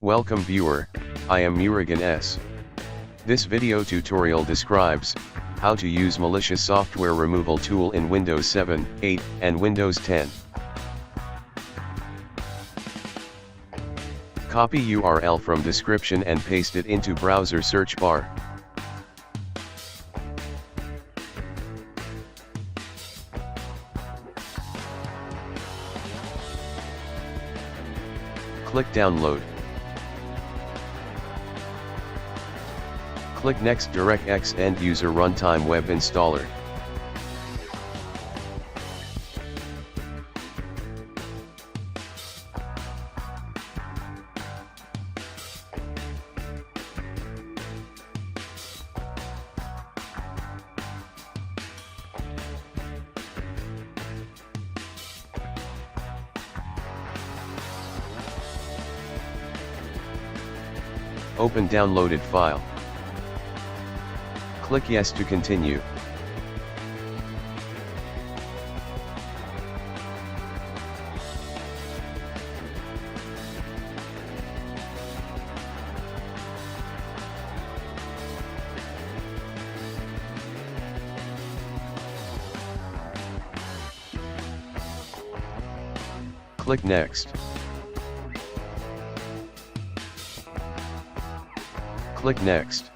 Welcome viewer, I am Murugan S. This video tutorial describes how to use malicious software removal tool in Windows 7, 8, and Windows 10. Copy URL from description and paste it into browser search bar. Click download. Click next DirectX End User Runtime Web Installer. Open downloaded file. Click Yes to continue. Click Next. Click Next.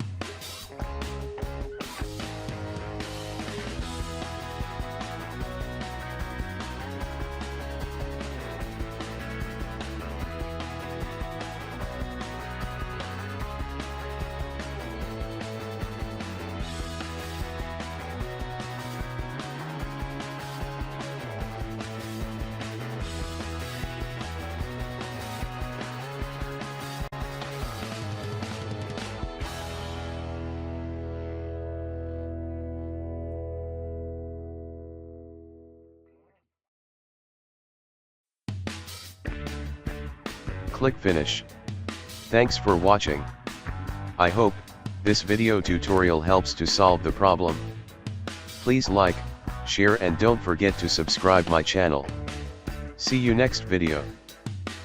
Click Finish. Thanks for watching. I hope this video tutorial helps to solve the problem. Please like, share and don't forget to subscribe my channel. See you next video.